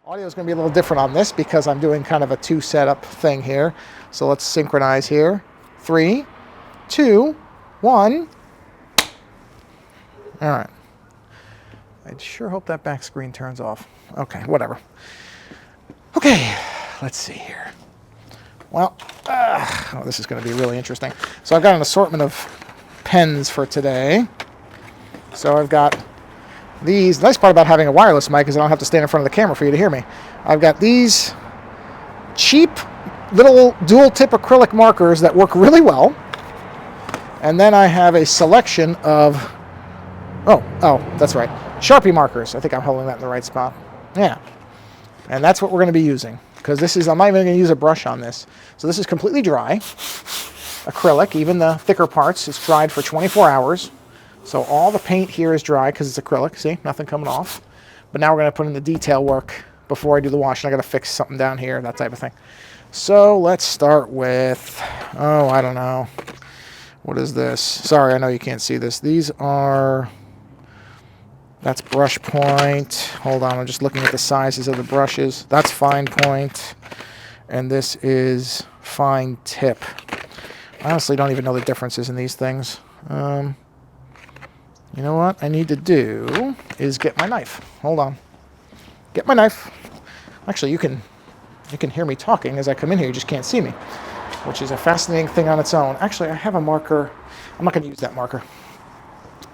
Audio is going to be a little different on this because I'm doing kind of a two setup thing here. So let's synchronize here. 3, 2, 1. All right. I sure hope that back screen turns off. Okay, whatever. Okay, let's see here. Well, this is going to be really interesting. So I've got an assortment of pens for today. So I've got these. The nice part about having a wireless mic is I don't have to stand in front of the camera for you to hear me. I've got these cheap little dual tip acrylic markers that work really well. And then I have a selection of, oh, that's right, Sharpie markers. I think I'm holding that in the right spot. Yeah. And that's what we're going to be using. Because this is, I'm not even going to use a brush on this. So this is completely dry. Acrylic, even the thicker parts, is dried for 24 hours. So all the paint here is dry because it's acrylic. See, nothing coming off. But now we're going to put in the detail work before I do the wash. And I got to fix something down here, that type of thing. So let's start with, I don't know. What is this? Sorry, I know you can't see this. These are, that's brush point. Hold on, I'm just looking at the sizes of the brushes. That's fine point. And this is fine tip. I honestly don't even know the differences in these things. You know what I need to do is get my knife. Hold on. Get my knife. Actually, you can hear me talking as I come in here. You just can't see me, which is a fascinating thing on its own. Actually, I have a marker. I'm not going to use that marker.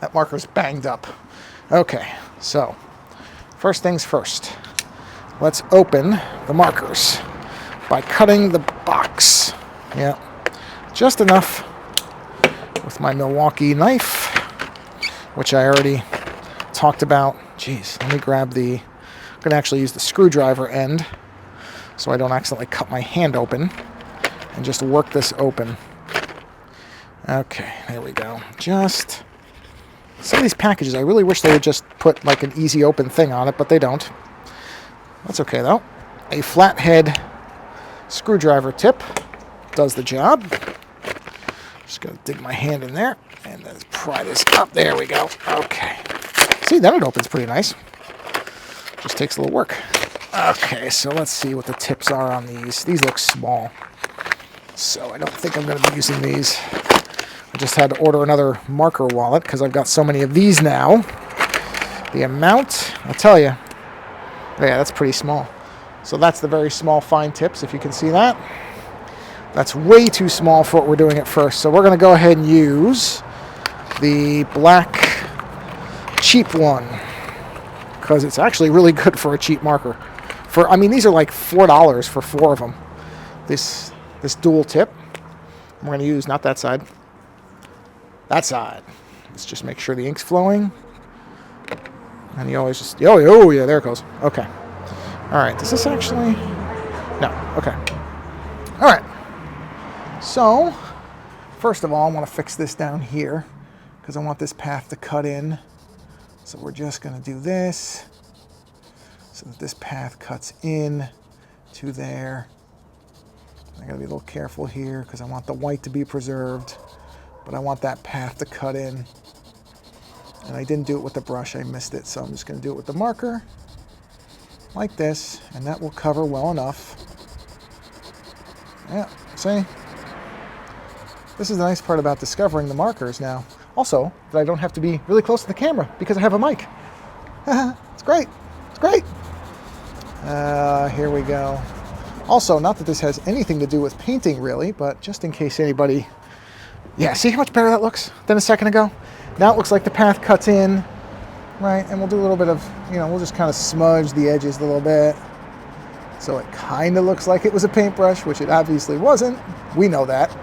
That marker's banged up. Okay, so first things first. Let's open the markers by cutting the box. Yeah, just enough with my Milwaukee knife, which I already talked about. Jeez, let me grab the, I'm going to actually use the screwdriver end so I don't accidentally cut my hand open and just work this open. Okay, there we go. Just, some of these packages, I really wish they would just put like an easy open thing on it, but they don't. That's okay though. A flathead screwdriver tip does the job. Just gonna dig my hand in there and then pry this up. There we go. Okay. See, then it opens pretty nice. Just takes a little work. Okay, so let's see what the tips are on these. These look small, so I don't think I'm going to be using these. I just had to order another marker wallet because I've got so many of these now. The amount, I'll tell you. Yeah, that's pretty small. So that's the very small fine tips, if you can see that. That's way too small for what we're doing at first. So we're going to go ahead and use the black cheap one because it's actually really good for a cheap marker. I mean, these are like $4 for 4 of them. This dual tip. We're going to use not that side. That side. Let's just make sure the ink's flowing. And you always just, oh yeah, there it goes. Okay. All right. Does this actually? No. Okay. All right. So, first of all, I want to fix this down here because I want this path to cut in. So we're just going to do this so that this path cuts in to there. I got to be a little careful here because I want the white to be preserved, but I want that path to cut in. And I didn't do it with the brush, I missed it, so I'm just going to do it with the marker like this, and that will cover well enough. Yeah, see? This is the nice part about discovering the markers now. Also, that I don't have to be really close to the camera because I have a mic. It's great. It's great. Here we go. Also, not that this has anything to do with painting really, but just in case anybody... Yeah, see how much better that looks than a second ago? Now it looks like the path cuts in, right? And we'll do a little bit of, we'll just kind of smudge the edges a little bit. So it kind of looks like it was a paintbrush, which it obviously wasn't. We know that.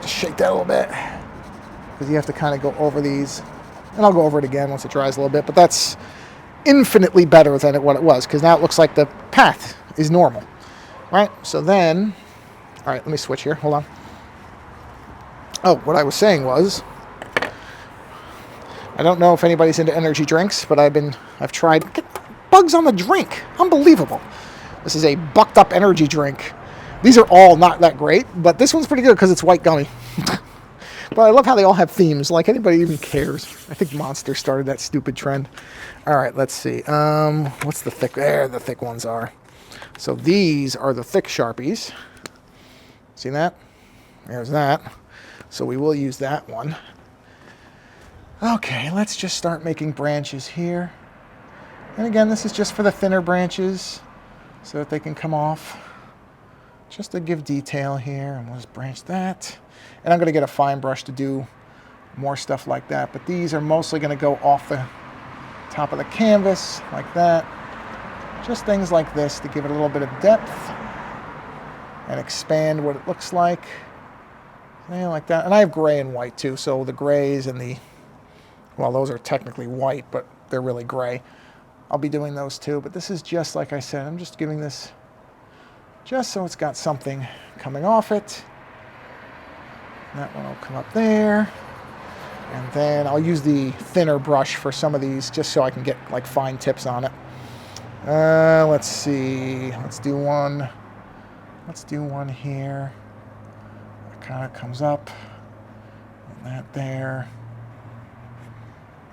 Just shake that a little bit. Because you have to kind of go over these. And I'll go over it again once it dries a little bit. But that's infinitely better than what it was. Because now it looks like the path is normal. Right? So then... All right, let me switch here. Hold on. Oh, what I was saying was... I don't know if anybody's into energy drinks, but I've tried... Bugs on the drink. Unbelievable. This is a bucked up energy drink. These are all not that great, but this one's pretty good because it's white gummy. But I love how they all have themes. Like anybody even cares. I think Monster started that stupid trend. All right, let's see. What's the thick? There, the thick ones are. So these are the thick Sharpies. See that? There's that. So we will use that one. Okay, let's just start making branches here. And again, this is just for the thinner branches so that they can come off. Just to give detail here. And we'll just branch that. And I'm going to get a fine brush to do more stuff like that. But these are mostly going to go off the top of the canvas like that. Just things like this to give it a little bit of depth and expand what it looks like. Yeah, like that. And I have gray and white too. So the grays and the, well, those are technically white, but they're really gray. I'll be doing those too. But this is just like I said, I'm just giving this just so it's got something coming off it. That one will come up there. And then I'll use the thinner brush for some of these just so I can get like fine tips on it. Let's see. Let's do one. Let's do one here. It kind of comes up. And that there.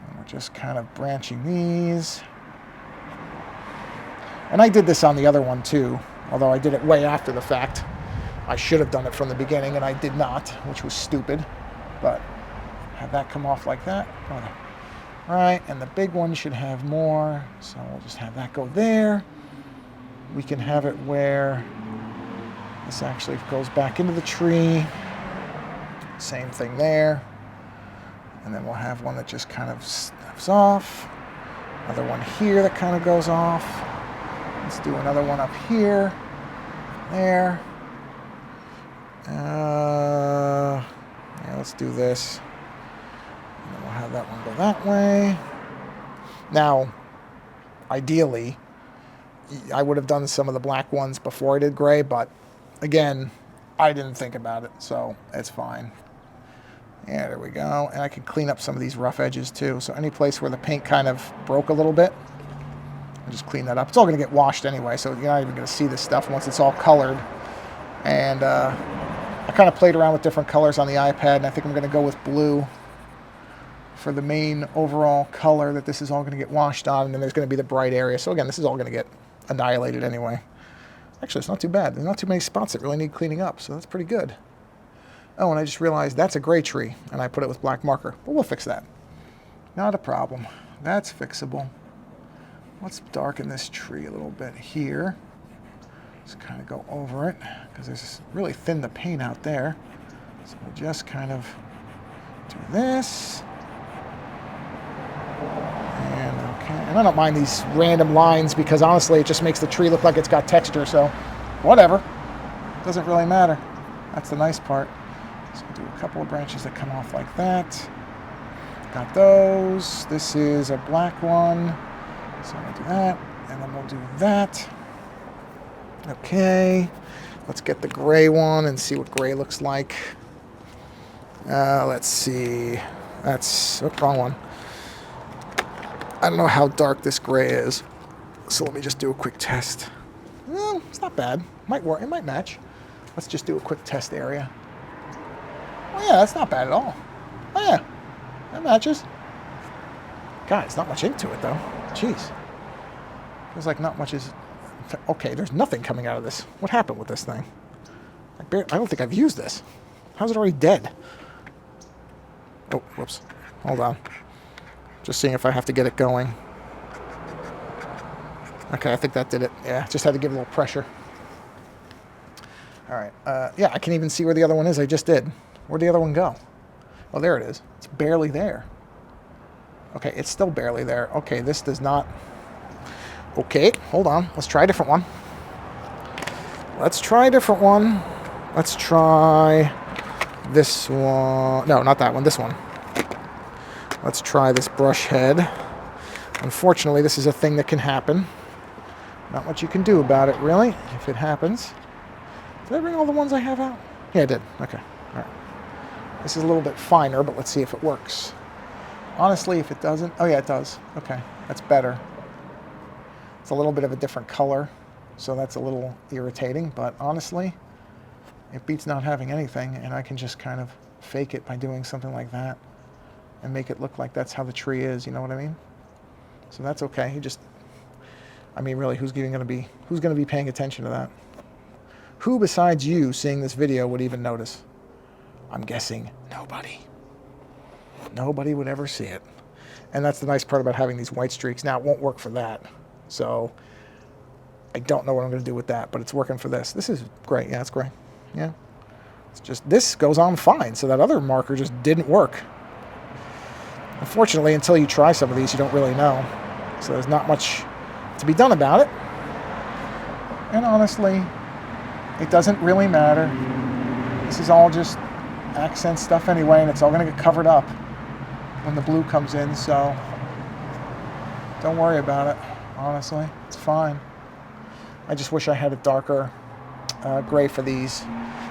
And we're just kind of branching these. And I did this on the other one too, although I did it way after the fact. I should have done it from the beginning, and I did not, which was stupid. But have that come off like that. All right, and the big one should have more, so we'll just have that go there. We can have it where this actually goes back into the tree. Same thing there. And then we'll have one that just kind of snaps off. Another one here that kind of goes off. Let's do another one up here. There. Yeah, let's do this. And then we'll have that one go that way. Now, ideally, I would have done some of the black ones before I did gray, but again, I didn't think about it, so it's fine. Yeah, there we go. And I can clean up some of these rough edges too. So any place where the paint kind of broke a little bit, I'll just clean that up. It's all going to get washed anyway, so you're not even going to see this stuff once it's all colored. And I kind of played around with different colors on the iPad, and I think I'm going to go with blue for the main overall color that this is all going to get washed on, and then there's going to be the bright area. So again, this is all going to get annihilated anyway. Actually, it's not too bad. There's not too many spots that really need cleaning up, so that's pretty good. Oh, and I just realized that's a gray tree, and I put it with black marker. But we'll fix that. Not a problem. That's fixable. Let's darken this tree a little bit here. Just kind of go over it, because there's really thin the paint out there. So we'll just kind of do this. And okay, and I don't mind these random lines, because honestly it just makes the tree look like it's got texture, so whatever. Doesn't really matter. That's the nice part. So we'll do a couple of branches that come off like that. Got those. This is a black one. So we'll do that, and then we'll do that. Okay, let's get the gray one and see what gray looks like. Let's see. That's wrong one. I don't know how dark this gray is, so let me just do a quick test. Well, it's not bad. Might work. It might match. Let's just do a quick test area. Oh yeah, that's not bad at all. Oh yeah, that matches. God, it's not much into it though. Jeez. Feels like not much is... Okay, there's nothing coming out of this. What happened with this thing? I don't think I've used this. How's it already dead? Oh, whoops. Hold on. Just seeing if I have to get it going. Okay, I think that did it. Yeah, just had to give it a little pressure. All right. Yeah, I can even see where the other one is. I just did. Where'd the other one go? Oh, there it is. It's barely there. Okay, it's still barely there. Okay, this does not... Okay, hold on. Let's try a different one. Let's try a different one. Let's try this one. No, not that one. This one. Let's try this brush head. Unfortunately, this is a thing that can happen. Not much you can do about it, really, if it happens. Did I bring all the ones I have out? Yeah, I did. Okay. All right. This is a little bit finer, but let's see if it works. Honestly, if it doesn't... Oh, yeah, it does. Okay. That's better. It's a little bit of a different color, so that's a little irritating, but honestly, it beats not having anything, and I can just kind of fake it by doing something like that and make it look like that's how the tree is, you know what I mean? So that's okay. I mean, really, who's going to be paying attention to that? Who besides you seeing this video would even notice? I'm guessing nobody. Nobody would ever see it. And that's the nice part about having these white streaks. Now, it won't work for that. So I don't know what I'm going to do with that, but it's working for this. This is great. Yeah, it's great. Yeah. It's just, this goes on fine. So that other marker just didn't work. Unfortunately, until you try some of these, you don't really know. So there's not much to be done about it. And honestly, it doesn't really matter. This is all just accent stuff anyway, and it's all going to get covered up when the blue comes in, so don't worry about it, honestly. It's fine. I just wish I had a darker gray for these.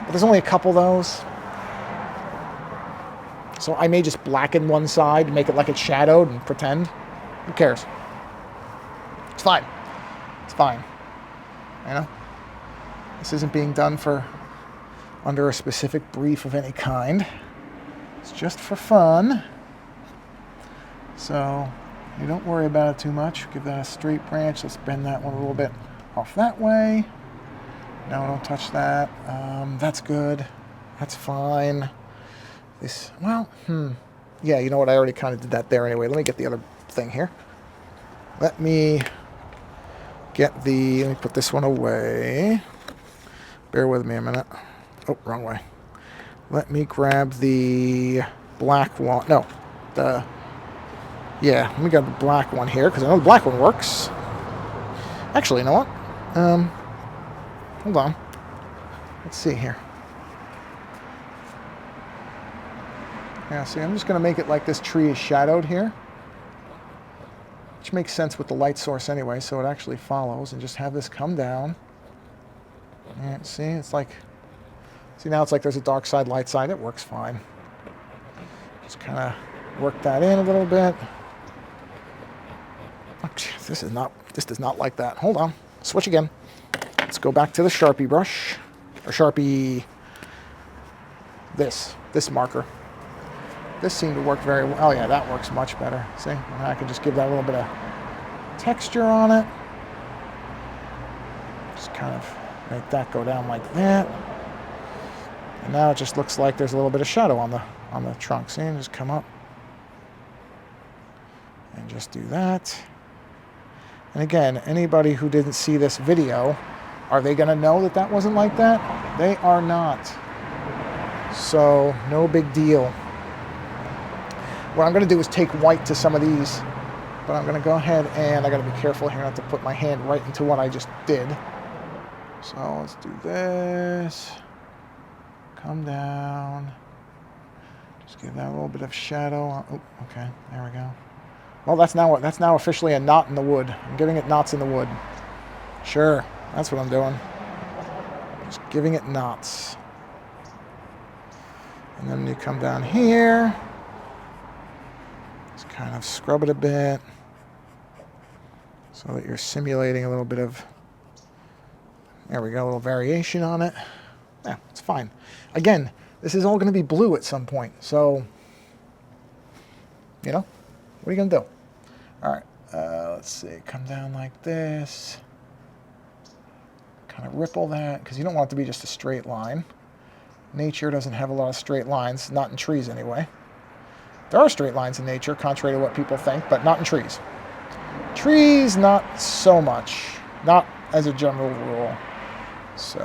But there's only a couple of those. So I may just blacken one side and make it like it's shadowed and pretend. Who cares? It's fine. It's fine. You know? This isn't being done for under a specific brief of any kind. It's just for fun. So you don't worry about it too much. Give that a straight branch. Let's bend that one a little bit off that way. Now don't touch that. That's good. That's fine. This, well, yeah, you know what? I already kind of did that there anyway. Let me get the other thing here. Let me let me put this one away. Bear with me a minute. Oh, wrong way. Let me grab the black one. No, yeah, let me grab the black one here, because I know the black one works. Actually, you know what? Hold on. Let's see here. Yeah, see, I'm just going to make it like this tree is shadowed here. Which makes sense with the light source anyway, so it actually follows. And just have this come down. And see, it's like... See, now it's like there's a dark side, light side. It works fine. Just kind of work that in a little bit. Oh, this does not like that. Hold on. Switch again. Let's go back to the Sharpie brush. Or Sharpie... This marker. This seemed to work very well. Oh yeah, that works much better. See? And I can just give that a little bit of texture on it. Just kind of make that go down like that. And now it just looks like there's a little bit of shadow on the trunk. See? And just come up. And just do that. And again, anybody who didn't see this video, are they going to know that that wasn't like that? They are not. So, no big deal. What I'm going to do is take white to some of these, but I'm going to go ahead and I got to be careful here not to put my hand right into what I just did. So let's do this. Come down. Just give that a little bit of shadow. Oh, okay, there we go. Well, that's now officially a knot in the wood. I'm giving it knots in the wood. Sure, that's what I'm doing. Just giving it knots. And then you come down here. Kind of scrub it a bit so that you're simulating a little bit of, there we go, a little variation on it. Yeah, it's fine. Again, this is all going to be blue at some point, so, you know, what are you going to do? All right, let's see, come down like this, kind of ripple that, because you don't want it to be just a straight line. Nature doesn't have a lot of straight lines, not in trees anyway. There are straight lines in nature, contrary to what people think, but not in trees. Trees, not so much. Not as a general rule. So,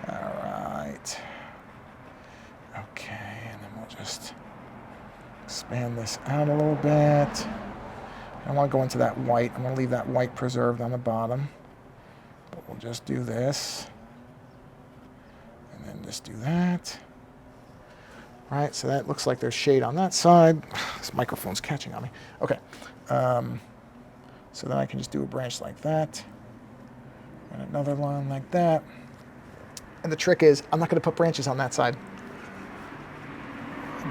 all right. Okay, and then we'll just expand this out a little bit. I don't want to go into that white. I'm going to leave that white preserved on the bottom. But we'll just do this. And then just do that. Right, so that looks like there's shade on that side. This microphone's catching on me. Okay, so then I can just do a branch like that, and another line like that. And the trick is, I'm not going to put branches on that side.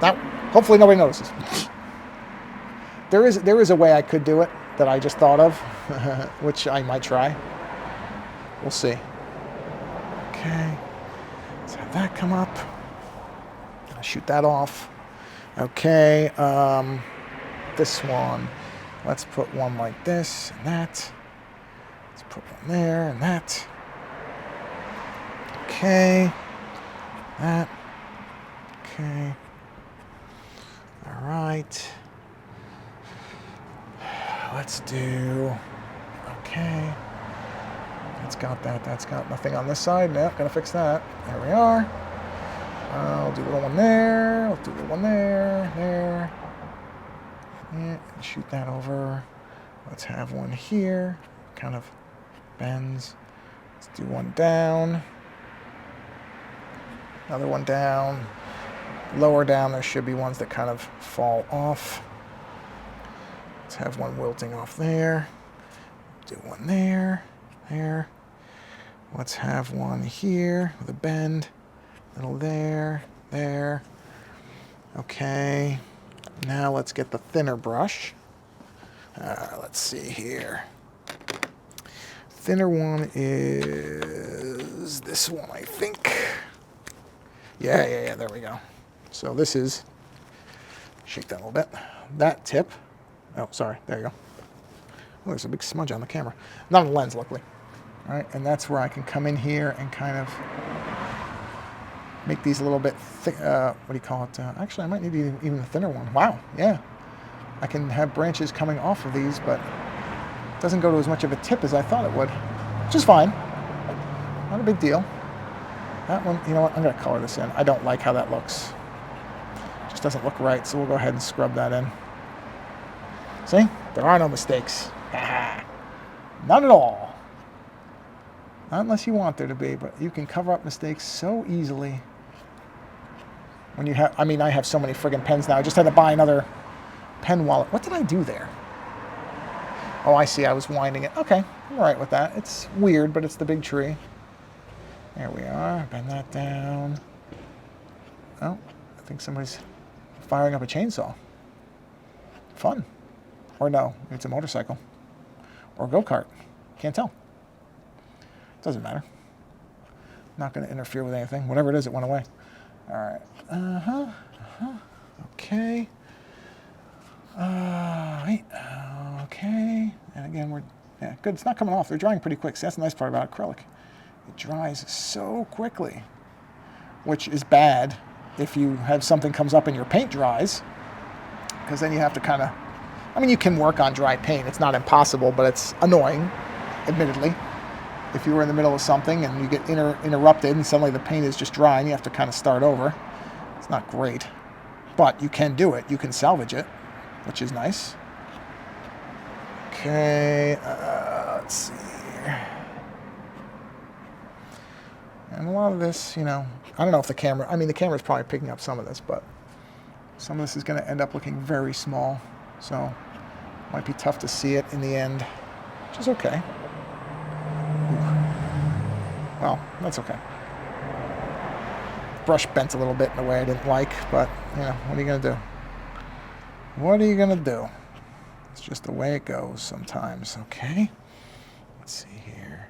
That hopefully nobody notices. There is a way I could do it that I just thought of, which I might try. We'll see. Okay, let's have that come up. shoot that off. Okay, this one. Let's put one like this and that. Let's put one there and that. Okay. That. Okay. All right. Let's do. Okay. That's got that. That's got nothing on this side. Nope, gotta fix that. There we are. I'll do a little one there. I'll do a little one there. There. Yeah, shoot that over. Let's have one here. Kind of bends. Let's do one down. Another one down. Lower down, there should be ones that kind of fall off. Let's have one wilting off there. Do one there. There. Let's have one here with a bend. Little there. There. Okay. Now let's get the thinner brush. Let's see here. Thinner one is this one, I think. Yeah, there we go. So this is, shake that a little bit. That tip, oh, sorry, there you go. Oh, there's a big smudge on the camera. Not on the lens, luckily. All right, and that's where I can come in here and kind of make these a little bit thick, what do you call it? Actually, I might need even a thinner one. Wow, yeah. I can have branches coming off of these, but it doesn't go to as much of a tip as I thought it would, which is fine. Not a big deal. That one, you know what, I'm gonna color this in. I don't like how that looks. Just doesn't look right, so we'll go ahead and scrub that in. See, there are no mistakes. None at all. Not unless you want there to be, but you can cover up mistakes so easily. When you have, I mean, I have so many friggin' pens now. I just had to buy another pen wallet. What did I do there? Oh, I see, I was winding it. Okay, I'm all right with that. It's weird, but it's the big tree. There we are, bend that down. Oh, I think somebody's firing up a chainsaw. Fun. Or no, it's a motorcycle. Or a go-kart. Can't tell. Doesn't matter. Not going to interfere with anything. Whatever it is, it went away. All right. Okay. Right. Okay. And again, yeah, good. It's not coming off. They're drying pretty quick. So that's the nice part about acrylic. It dries so quickly, which is bad if you have something comes up and your paint dries, because then you have to kind of, I mean, you can work on dry paint. It's not impossible, but it's annoying, admittedly. If you were in the middle of something and you get interrupted and suddenly the paint is just dry and you have to kind of start over, it's not great. But you can do it. You can salvage it, which is nice. Okay, let's see. And a lot of this, you know, I don't know if the camera's probably picking up some of this, but some of this is going to end up looking very small. So it might be tough to see it in the end, which is okay. Well, that's okay. Brush bent a little bit in a way I didn't like, but, you know, what are you going to do? What are you going to do? It's just the way it goes sometimes, okay? Let's see here.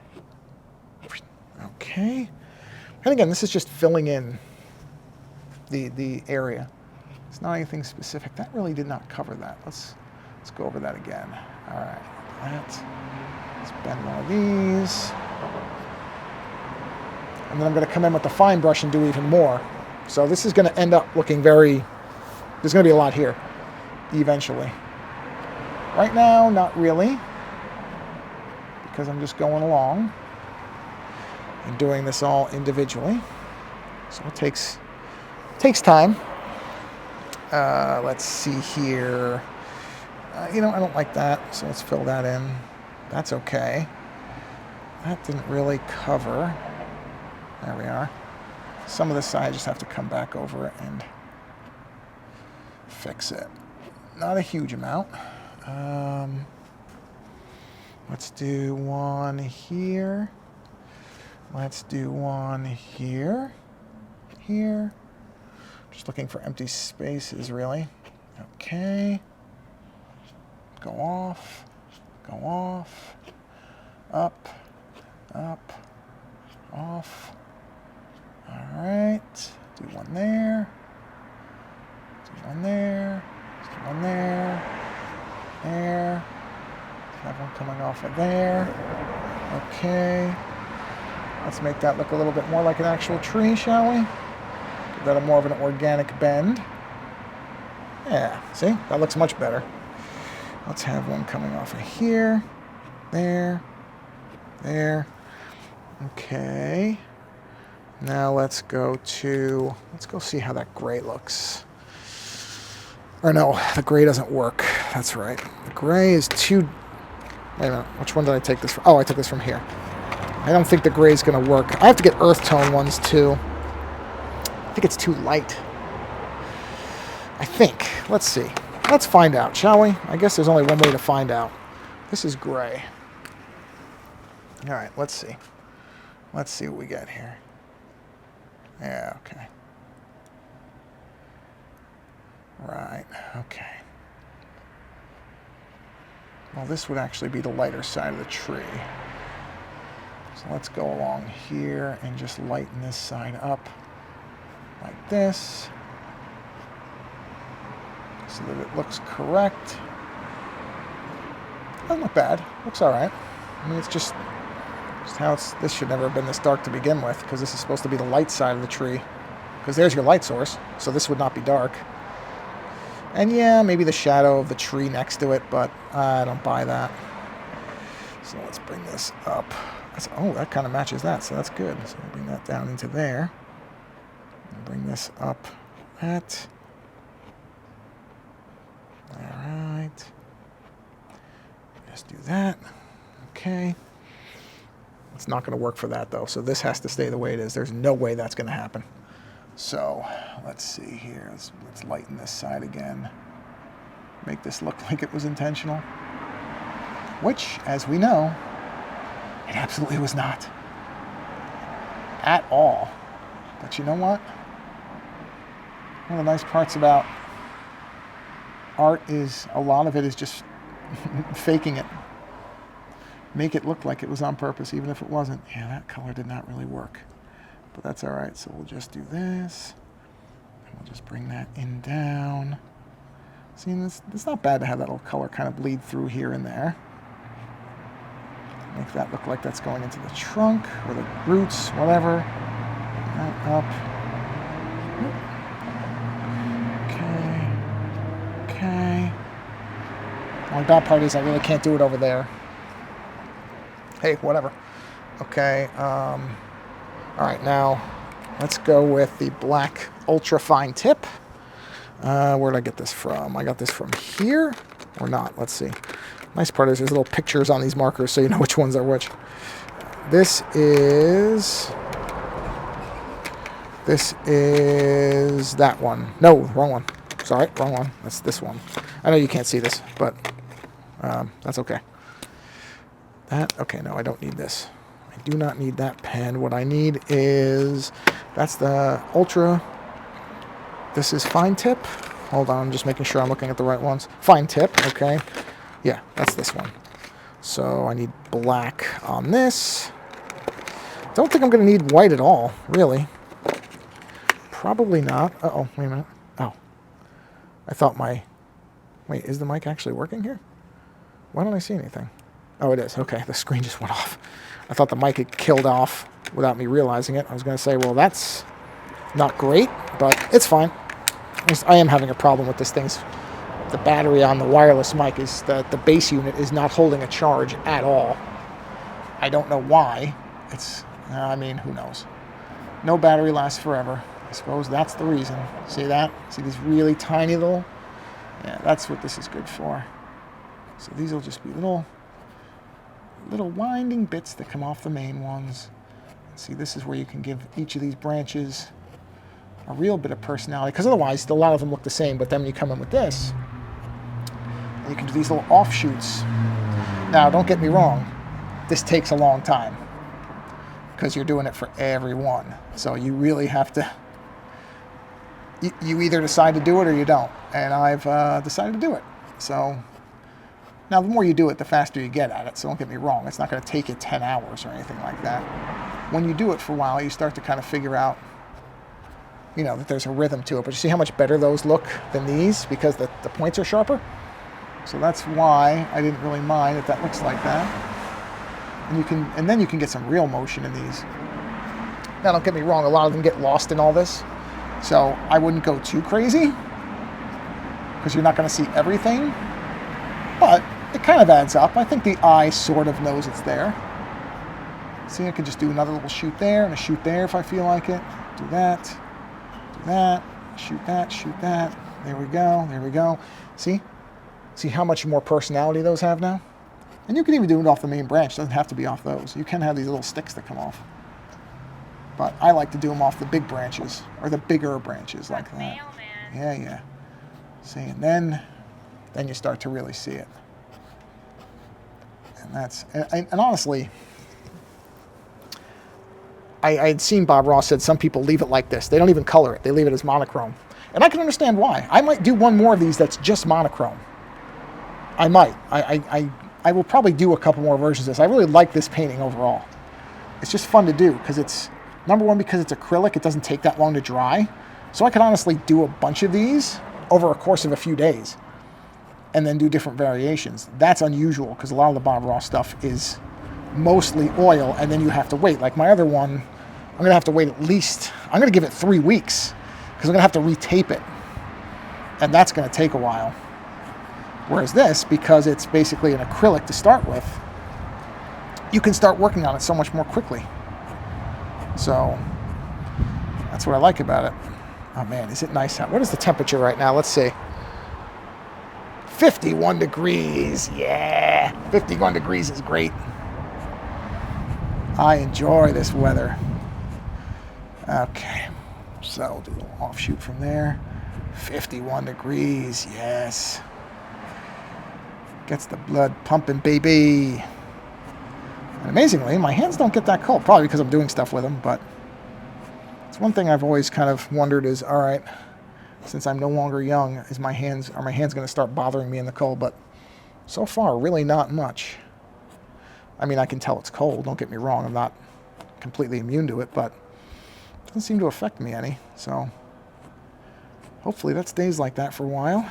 Okay. And again, this is just filling in the area. It's not anything specific. That really did not cover that. Let's go over that again. All right, let's bend one of these. And then I'm going to come in with the fine brush and do even more. So this is going to end up looking there's going to be a lot here eventually. Right now, not really, because I'm just going along and doing this all individually. So it takes time. Let's see here. You know, I don't like that, so let's fill that in. That's okay. That didn't really cover. There we are. Some of this side I just have to come back over it and fix it. Not a huge amount. Let's do one here. Let's do one here. Here. Just looking for empty spaces, really. Okay. Go off. Go off. Up. Up. Off. All right. Do one there. one there. Let's do one there. There. Have one coming off of there. Okay. Let's make that look a little bit more like an actual tree, shall we? Give that a more of an organic bend. Yeah, see? That looks much better. Let's have one coming off of here. There. There. Okay. Now let's go see how that gray looks. Or no, the gray doesn't work. That's right. The gray is too... Wait a minute. Which one did I take this from? Oh, I took this from here. I don't think the gray is going to work. I have to get earth tone ones too. I think it's too light. I think. Let's see. Let's find out, shall we? I guess there's only one way to find out. This is gray. All right, let's see. Let's see what we get here. Yeah, okay. Right, okay. Well, this would actually be the lighter side of the tree. So let's go along here and just lighten this side up like this so that it looks correct. Doesn't look bad. Looks all right. I mean, it's just how this should never have been this dark to begin with, because this is supposed to be the light side of the tree. Because there's your light source, so this would not be dark. And yeah, maybe the shadow of the tree next to it, but I don't buy that. So let's bring this up. Oh, that kind of matches that, so that's good. So we'll bring that down into there. And bring this up. That. All right. Just do that. Okay. It's not going to work for that, though, so this has to stay the way it is. There's no way that's going to happen. So let's see here. Let's lighten this side again. Make this look like it was intentional. Which, as we know, it absolutely was not. At all. But you know what? One of the nice parts about art is a lot of it is just faking it. Make it look like it was on purpose, even if it wasn't. Yeah, that color did not really work. But that's all right, so we'll just do this. And we'll just bring that in down. See, it's not bad to have that little color kind of bleed through here and there. Make that look like that's going into the trunk or the roots, whatever. That up. Okay. Okay. The only bad part is I really can't do it over there. Hey, whatever. Okay. All right, now let's go with the black ultra fine tip. Where did I get this from? I got this from here or not? Let's see. Nice part is there's little pictures on these markers so you know which ones are which. This is that one. No, wrong one. Sorry, wrong one. That's this one. I know you can't see this, but that's okay. Okay, no, I don't need this. I do not need that pen. What I need is, that's the ultra. This is fine tip. Hold on, I'm just making sure I'm looking at the right ones. Fine tip, okay. Yeah, that's this one. So I need black on this. Don't think I'm going to need white at all, really. Probably not. Uh-oh, wait a minute. Oh. I thought wait, is the mic actually working here? Why don't I see anything? Oh, it is. Okay, the screen just went off. I thought the mic had killed off without me realizing it. I was going to say, well, that's not great, but it's fine. I am having a problem with this thing's... The battery on the wireless mic is that the base unit is not holding a charge at all. I don't know why. I mean, who knows? No battery lasts forever. I suppose that's the reason. See that? See these really tiny little... Yeah, that's what this is good for. So these will just be little winding bits that come off the main ones. See, this is where you can give each of these branches a real bit of personality, because otherwise a lot of them look the same, but then when you come in with this, you can do these little offshoots. Now, don't get me wrong, this takes a long time because you're doing it for every one. So you really have to, you either decide to do it or you don't. And I've decided to do it. So now the more you do it, the faster you get at it. So don't get me wrong, it's not going to take you 10 hours or anything like that. When you do it for a while, you start to kind of figure out, you know, that there's a rhythm to it. But you see how much better those look than these because the points are sharper? So that's why I didn't really mind if that looks like that. And then you can get some real motion in these. Now, don't get me wrong, a lot of them get lost in all this. So I wouldn't go too crazy because you're not going to see everything. But it kind of adds up. I think the eye sort of knows it's there. See, I could just do another little shoot there and a shoot there if I feel like it. Do that, shoot that, shoot that. There we go, there we go. See? See how much more personality those have now? And you can even do it off the main branch. It doesn't have to be off those. You can have these little sticks that come off. But I like to do them off the big branches, or the bigger branches like that. Yeah, yeah. See, and then you start to really see it. And that's, and honestly, I had seen Bob Ross said some people leave it like this. They don't even color it. They leave it as monochrome. And I can understand why. I might do one more of these that's just monochrome. I might. I will probably do a couple more versions of this. I really like this painting overall. It's just fun to do because it's, number one, because it's acrylic, it doesn't take that long to dry. So I could honestly do a bunch of these over a course of a few days and then do different variations. That's unusual because a lot of the Bob Ross stuff is mostly oil and then you have to wait. Like my other one, I'm going to have to wait at least, I'm going to give it 3 weeks because I'm going to have to retape it. And that's going to take a while. Whereas this, because it's basically an acrylic to start with, you can start working on it so much more quickly. So that's what I like about it. Oh man, is it nice out? What is the temperature right now? Let's see. 51 degrees. Yeah, 51 degrees is great. I enjoy this weather. Okay, so we'll do a little offshoot from there. 51 degrees, yes. Gets the blood pumping, baby. And amazingly, my hands don't get that cold, probably because I'm doing stuff with them, but it's one thing I've always kind of wondered is, all right, since I'm no longer young, are my hands going to start bothering me in the cold? But so far, really not much. I mean, I can tell it's cold, don't get me wrong, I'm not completely immune to it, but it doesn't seem to affect me any, so hopefully that stays like that for a while.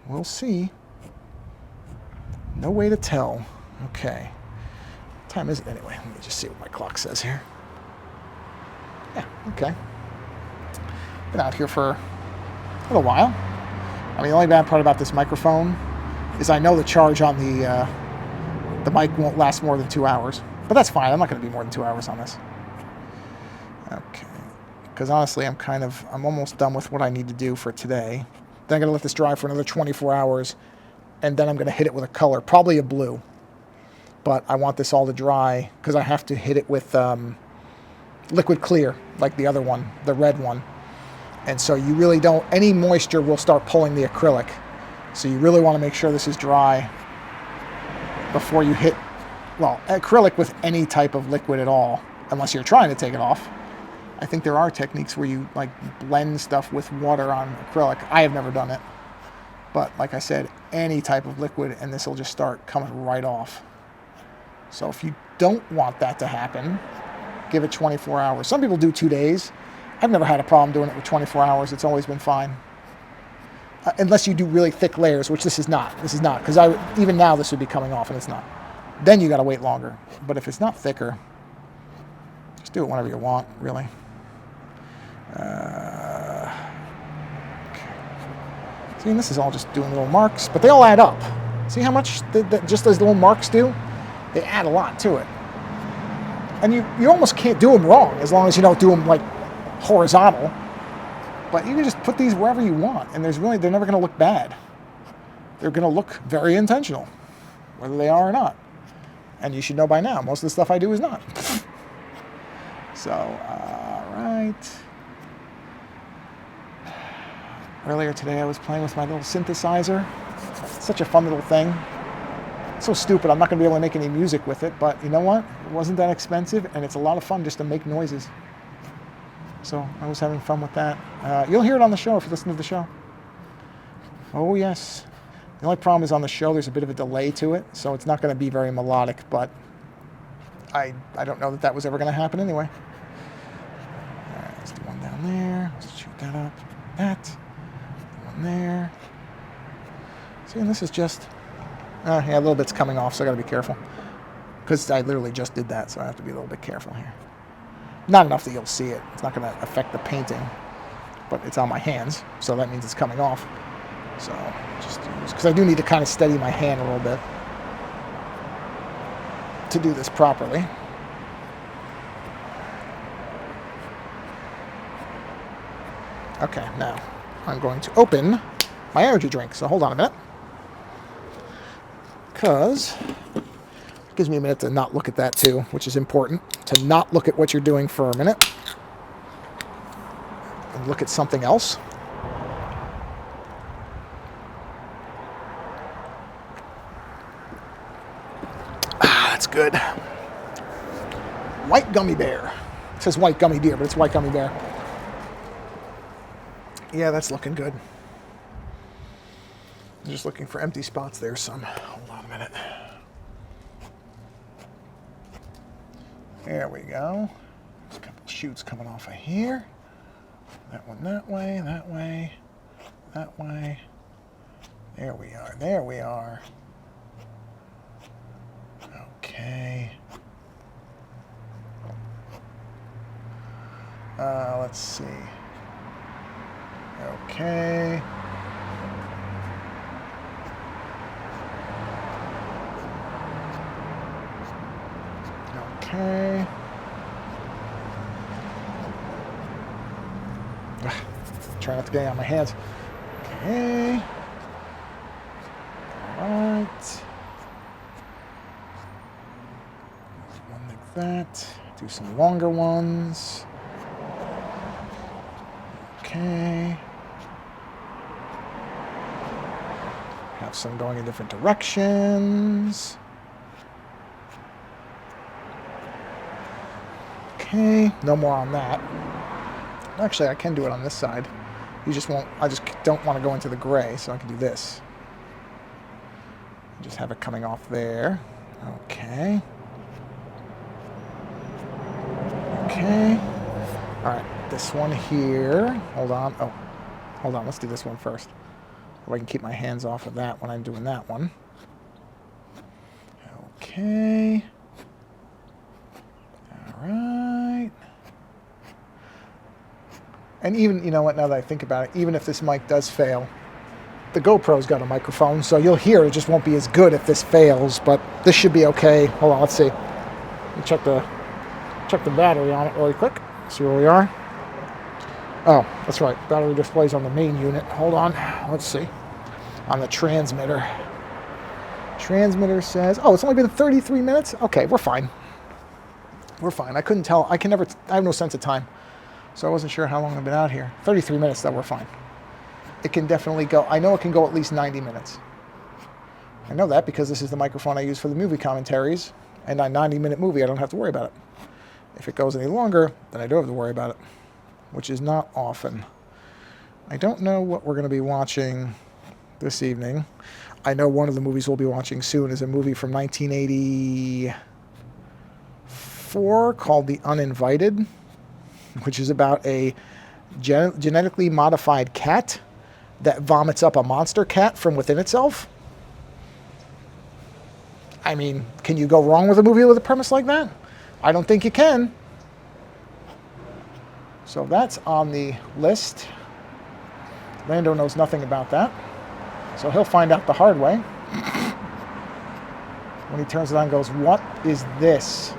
We'll see. No way to tell. Okay. What time is it anyway? Let me just see what my clock says here. Yeah, okay. Been out here for a little while. I mean, the only bad part about this microphone is I know the charge on the mic won't last more than 2 hours. But that's fine. I'm not going to be more than 2 hours on this. Okay. Because honestly, I'm almost done with what I need to do for today. Then I'm going to let this dry for another 24 hours. And then I'm going to hit it with a color, probably a blue. But I want this all to dry because I have to hit it with liquid clear, like the other one, the red one. And so you really don't, any moisture will start pulling the acrylic. So you really want to make sure this is dry before you hit, well, acrylic with any type of liquid at all, unless you're trying to take it off. I think there are techniques where you like blend stuff with water on acrylic. I have never done it. But like I said, any type of liquid and this will just start coming right off. So if you don't want that to happen, give it 24 hours. Some people do 2 days. I've never had a problem doing it with 24 hours. It's always been fine. Unless you do really thick layers, which this is not. This is not, because even now this would be coming off and it's not. Then you got to wait longer. But if it's not thicker, just do it whenever you want, really. See, and this is all just doing little marks, but they all add up. See how much just those little marks do? They add a lot to it. And you almost can't do them wrong as long as you don't do them like horizontal. But you can just put these wherever you want, and they're never going to look bad. They're going to look very intentional, whether they are or not. And you should know by now, most of the stuff I do is not. So, all right. Earlier today I was playing with my little synthesizer. Such a fun little thing. It's so stupid, I'm not going to be able to make any music with it, but you know what? It wasn't that expensive, and it's a lot of fun just to make noises. So I was having fun with that. You'll hear it on the show if you listen to the show. Oh, yes. The only problem is on the show there's a bit of a delay to it, so it's not going to be very melodic, but I don't know that was ever going to happen anyway. All right, let's do one down one there. Let's shoot that up. That. One there. See, and this is just... yeah, a little bit's coming off, so I gotta be careful. Because I literally just did that, so I have to be a little bit careful here. Not enough that you'll see it. It's not gonna affect the painting. But it's on my hands, so that means it's coming off. So, just use... Because I do need to kind of steady my hand a little bit to do this properly. Okay, now I'm going to open my energy drink. So hold on a minute. Because it gives me a minute to not look at that too, which is important. To not look at what you're doing for a minute. And look at something else. That's good. White gummy bear. It says white gummy deer, but it's white gummy bear. Yeah, that's looking good. I'm just looking for empty spots there, some. Hold on a minute. There we go. There's a couple shoots coming off of here. That one that way, that way, that way. There we are, there we are. Okay. Let's see. Okay. Okay. Try not to get on my hands. Okay. All right. One like that. Do some longer ones. Okay. Have some going in different directions. Okay, no more on that. Actually, I can do it on this side. You just won't, I just don't want to go into the gray, so I can do this. Just have it coming off there. Okay. Okay. All right, this one here. Hold on. Oh, hold on. Let's do this one first. So I can keep my hands off of that when I'm doing that one. Okay. All right. And even, you know what, now that I think about it, even if this mic does fail, the GoPro's got a microphone, so you'll hear it just won't be as good if this fails, but this should be okay. Hold on, let's see. Let me check the battery on it really quick. See where we are. Oh, that's right. Battery display's on the main unit. Hold on. Let's see. On the transmitter. Transmitter says, oh, it's only been 33 minutes? Okay, we're fine. We're fine. I couldn't tell. I have no sense of time. So I wasn't sure how long I've been out here. 33 minutes, that we're fine. It can definitely go. I know it can go at least 90 minutes. I know that because this is the microphone I use for the movie commentaries. And a 90-minute movie, I don't have to worry about it. If it goes any longer, then I do have to worry about it, which is not often. I don't know what we're going to be watching this evening. I know one of the movies we'll be watching soon is a movie from 1984 called The Uninvited, which is about a genetically modified cat that vomits up a monster cat from within itself. I mean, can you go wrong with a movie with a premise like that? I don't think you can. So that's on the list. Lando knows nothing about that. So he'll find out the hard way. When he turns it on and goes, "What is this?"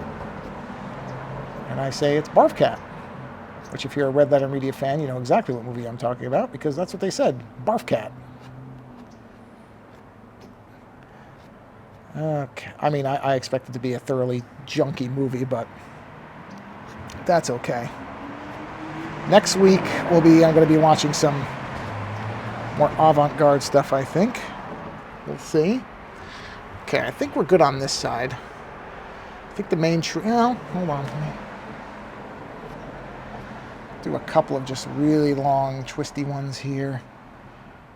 And I say, "It's Barf Cat." Which, if you're a Red Letter Media fan, you know exactly what movie I'm talking about, because that's what they said, Barf Cat. Okay. I mean, I expect it to be a thoroughly junky movie, but that's okay. Next week, I'm going to be watching some more avant-garde stuff, I think. We'll see. Okay, I think we're good on this side. I think the main well, hold on. Let me do a couple of just really long, twisty ones here,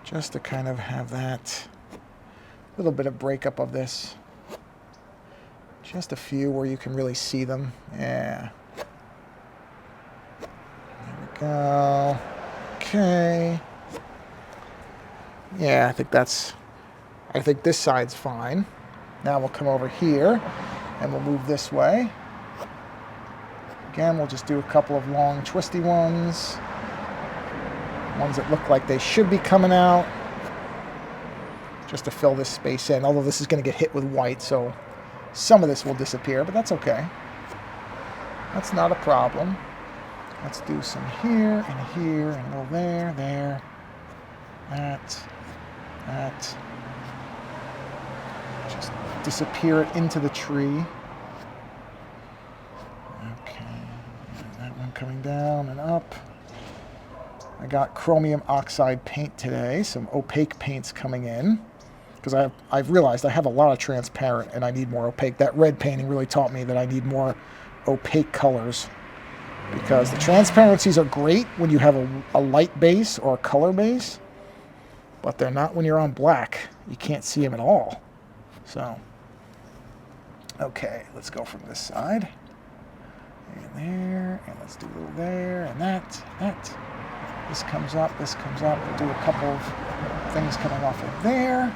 just to kind of have that little bit of breakup of this. Just a few where you can really see them. Yeah. There we go. Okay. Yeah, I think this side's fine. Now we'll come over here and we'll move this way. Again, we'll just do a couple of long twisty ones. Ones that look like they should be coming out. Just to fill this space in. Although this is going to get hit with white, so some of this will disappear, but that's okay. That's not a problem. Let's do some here and here and a little there, there. That. Just disappear it into the tree. Okay. That one coming down and up. I got chromium oxide paint today, some opaque paints coming in. Because I've realized I have a lot of transparent and I need more opaque. That red painting really taught me that I need more opaque colors. Because the transparencies are great when you have a light base or a color base. But they're not when you're on black. You can't see them at all. So, okay, let's go from this side. And there, and let's do a little there, and that. This comes up, we'll do a couple of things coming off of there.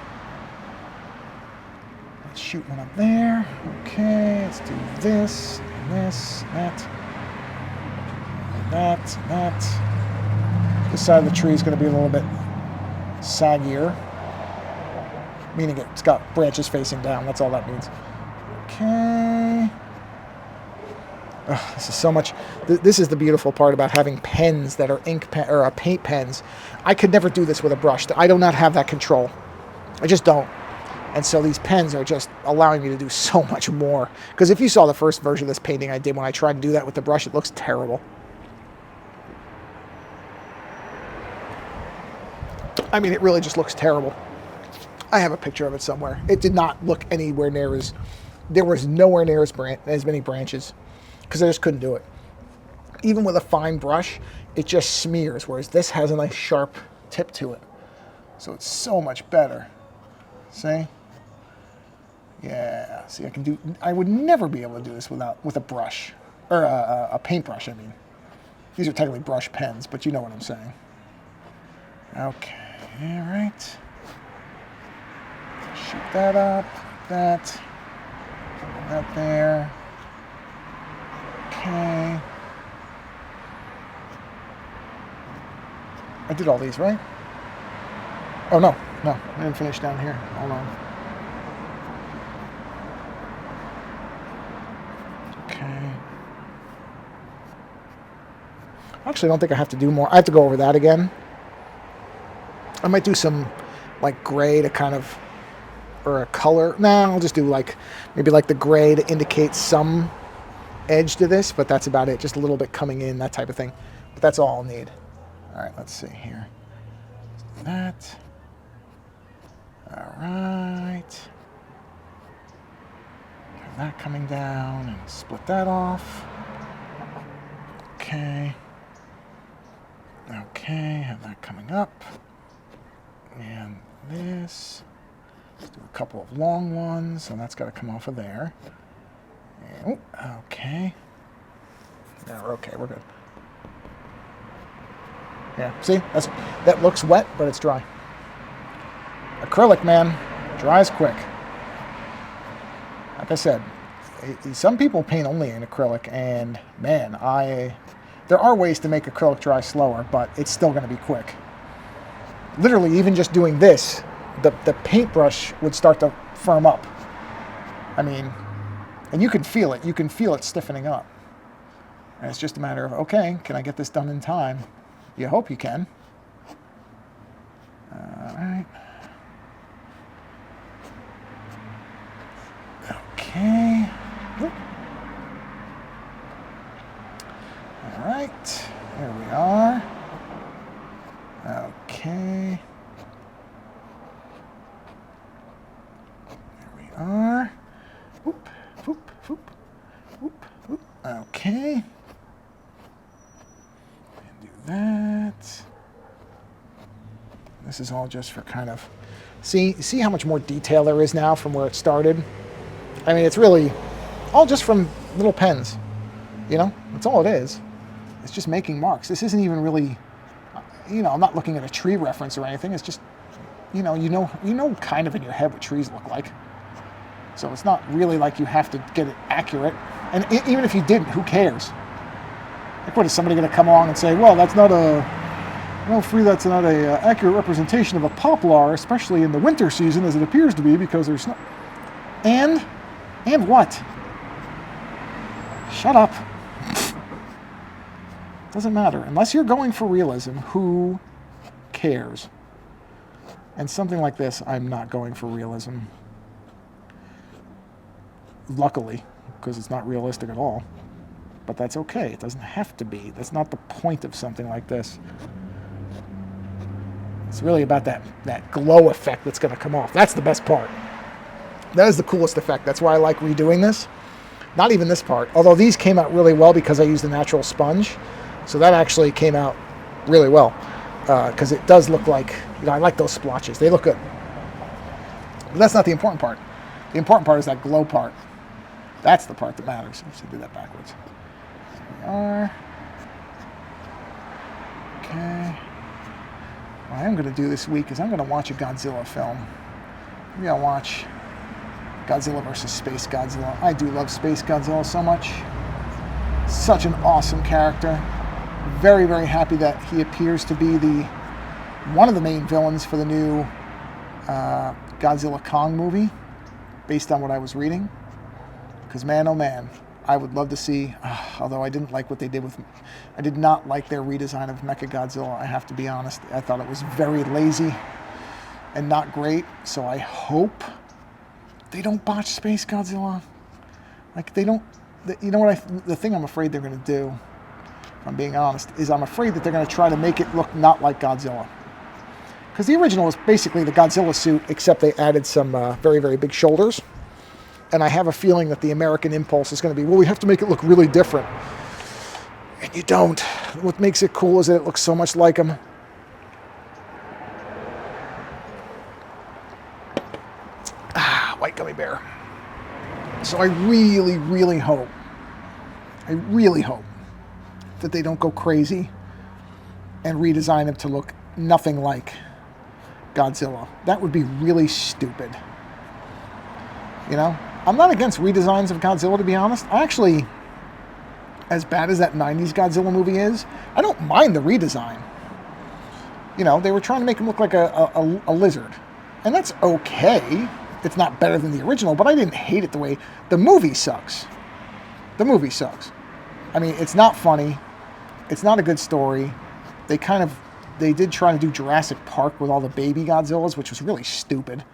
Let's shoot one up there. Okay, let's do this, and this, and that. This side of the tree is going to be a little bit saggier, meaning it's got branches facing down. That's all that means. Okay. This is so much. This is the beautiful part about having pens that are ink pen or paint pens. I could never do this with a brush. I do not have that control. I just don't. And so these pens are just allowing me to do so much more. Because if you saw the first version of this painting I did when I tried to do that with the brush, it looks terrible. I mean, it really just looks terrible. I have a picture of it somewhere. It did not look anywhere near as... There was nowhere near as many branches. Because I just couldn't do it. Even with a fine brush, it just smears. Whereas this has a nice sharp tip to it. So it's so much better. See? Yeah. See, I would never be able to do this with a brush. Or a paintbrush, I mean. These are technically brush pens, but you know what I'm saying. Okay. All right. Shoot that up. That there. Okay. I did all these, right? Oh, no. I didn't finish down here. Hold on. Okay. Actually, I don't think I have to do more. I have to go over that again. I might do some, like, gray to kind of, or a color. I'll just do, like, maybe like the gray to indicate some edge to this, but that's about it. Just a little bit coming in, that type of thing. But that's all I'll need. All right, let's see here. That. All right. Have that coming down and split that off. Okay. Okay, have that coming up. And this. Let's do a couple of long ones, and that's got to come off of there. And, okay. Yeah, we're okay. We're good. Yeah, see? That looks wet, but it's dry. Acrylic, man. Dries quick. Like I said, some people paint only in acrylic, and, man, there are ways to make acrylic dry slower, but it's still going to be quick. Literally, even just doing this, the paintbrush would start to firm up. I mean, and you can feel it. You can feel it stiffening up. And it's just a matter of, okay, can I get this done in time? You hope you can. All right. Okay. Whoop. All right. There we are. Okay. There we are. Whoop, whoop, whoop, whoop, whoop. Okay. And do that. This is all just for kind of... See how much more detail there is now from where it started? I mean, it's really all just from little pens. You know? That's all it is. It's just making marks. This isn't even really, I'm not looking at a tree reference or anything. It's just, you know kind of in your head what trees look like. So it's not really like you have to get it accurate. And even if you didn't, who cares? Like, what is somebody going to come along and say, well, that's not that's not a accurate representation of a poplar, especially in the winter season, as it appears to be, because there's snow. And what? Shut up. Doesn't matter. Unless you're going for realism, who cares? And something like this, I'm not going for realism. Luckily, because it's not realistic at all. But that's okay. It doesn't have to be. That's not the point of something like this. It's really about that glow effect that's going to come off. That's the best part. That is the coolest effect. That's why I like redoing this. Not even this part. Although these came out really well because I used a natural sponge. So that actually came out really well. Because it does look like, I like those splotches. They look good. But that's not the important part. The important part is that glow part. That's the part that matters. I should do that backwards. Here we are. Okay. What I am going to do this week is I'm going to watch a Godzilla film. Maybe I'll watch Godzilla versus Space Godzilla. I do love Space Godzilla so much. Such an awesome character. Very, very happy that he appears to be one of the main villains for the new Godzilla Kong movie, based on what I was reading. Because man, oh man, I would love to see, although I did not like their redesign of Mechagodzilla, I have to be honest. I thought it was very lazy and not great, so I hope they don't botch Space Godzilla. Like, they don't, the thing I'm afraid they're going to do, if I'm being honest, is I'm afraid that they're going to try to make it look not like Godzilla. Because the original was basically the Godzilla suit, except they added some very, very big shoulders. And I have a feeling that the American impulse is going to be, well, we have to make it look really different. And you don't. What makes it cool is that it looks so much like him. White gummy bear. So I really, really hope that they don't go crazy and redesign him to look nothing like Godzilla. That would be really stupid. I'm not against redesigns of Godzilla, to be honest. I actually, as bad as that 90s Godzilla movie is, I don't mind the redesign. They were trying to make him look like a lizard. And that's okay. It's not better than the original, but I didn't hate it the way... The movie sucks. The movie sucks. I mean, it's not funny. It's not a good story. They did try to do Jurassic Park with all the baby Godzillas, which was really stupid.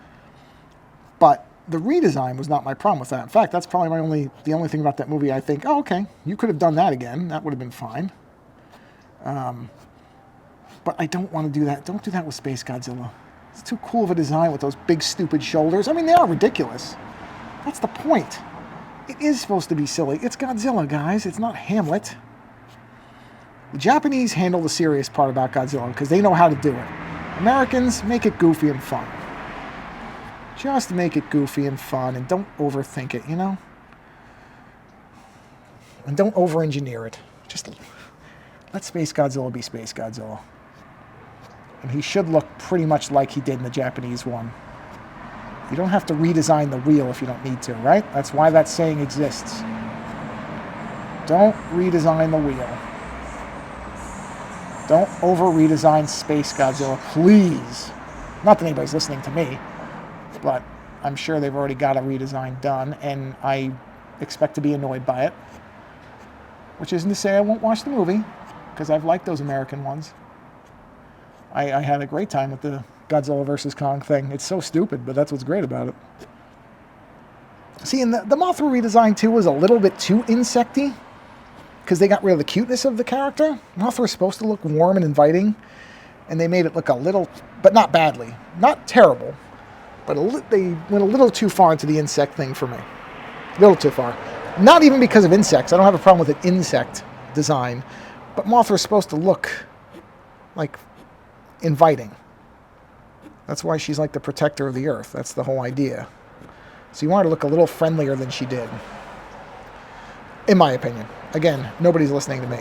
But the redesign was not my problem with that. In fact, that's probably the only thing about that movie I think, oh, okay, you could have done that again. That would have been fine. But I don't want to do that. Don't do that with Space Godzilla. It's too cool of a design with those big, stupid shoulders. I mean, they are ridiculous. That's the point. It is supposed to be silly. It's Godzilla, guys. It's not Hamlet. The Japanese handle the serious part about Godzilla because they know how to do it. Americans, make it goofy and fun. Just make it goofy and fun, and don't overthink it, And don't over-engineer it. Just let Space Godzilla be Space Godzilla. And he should look pretty much like he did in the Japanese one. You don't have to redesign the wheel if you don't need to, right? That's why that saying exists. Don't redesign the wheel. Don't over-redesign Space Godzilla, please. Not that anybody's listening to me. But I'm sure they've already got a redesign done, and I expect to be annoyed by it. Which isn't to say I won't watch the movie, because I've liked those American ones. I had a great time with the Godzilla vs. Kong thing. It's so stupid, but that's what's great about it. See, and the Mothra redesign, too, was a little bit too insecty, because they got rid of the cuteness of the character. Mothra was supposed to look warm and inviting, and they made it look a little, but not badly. Not terrible. But they went a little too far into the insect thing for me. A little too far. Not even because of insects. I don't have a problem with an insect design. But Mothra's supposed to look like inviting. That's why she's like the protector of the earth. That's the whole idea. So you want her to look a little friendlier than she did. In my opinion. Again, nobody's listening to me.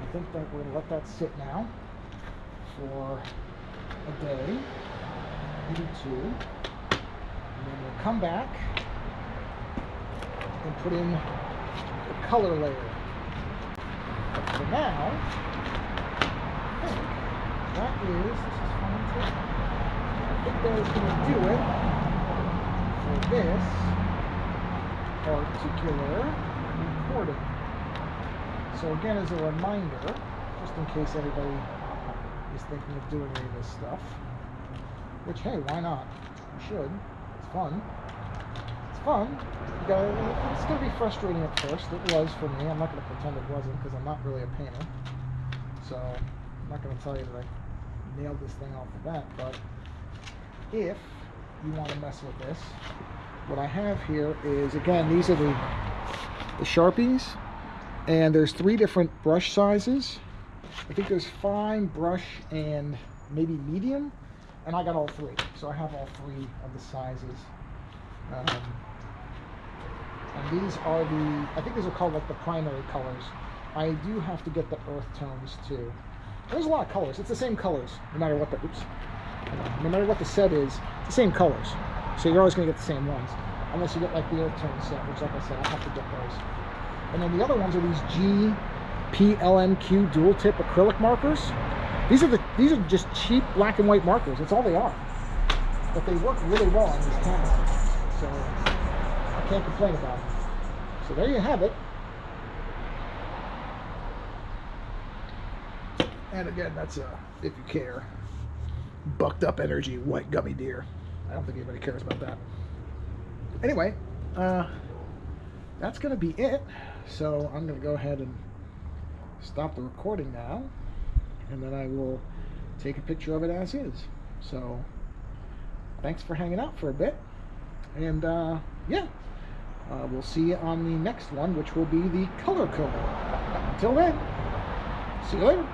I think that we're going to let that sit now for a day, maybe two, and then we'll come back and put in the color layer. But for now, I think that is, this is fine too. I think that is going to do it for this particular recording. So again, as a reminder, just in case anybody is thinking of doing any of this stuff, which, hey, why not? You should. It's fun. It's fun. It's going to be frustrating at first. It was for me. I'm not going to pretend it wasn't, because I'm not really a painter. So I'm not going to tell you that I nailed this thing off the bat. But if you want to mess with this, what I have here is, again, these are the Sharpies. And there's 3 different brush sizes. I think there's fine, brush, and maybe medium. And I got all 3. So I have all 3 of the sizes. And these are I think these are called like the primary colors. I do have to get the earth tones too. There's a lot of colors. It's the same colors, no matter what no matter what the set is, it's the same colors. So you're always going to get the same ones. Unless you get like the earth tone set, which, like I said, I have to get those. And then the other ones are these GPLMQ dual tip acrylic markers. These are just cheap black and white markers. That's all they are. But they work really well on these cameras. So I can't complain about it. So there you have it. And again, that's if you care, bucked up energy white gummy deer. I don't think anybody cares about that. Anyway, that's going to be it. So I'm going to go ahead and stop the recording now, and then I will take a picture of it as is. So thanks for hanging out for a bit, and yeah, we'll see you on the next one, which will be the color coding. Until then, see you later.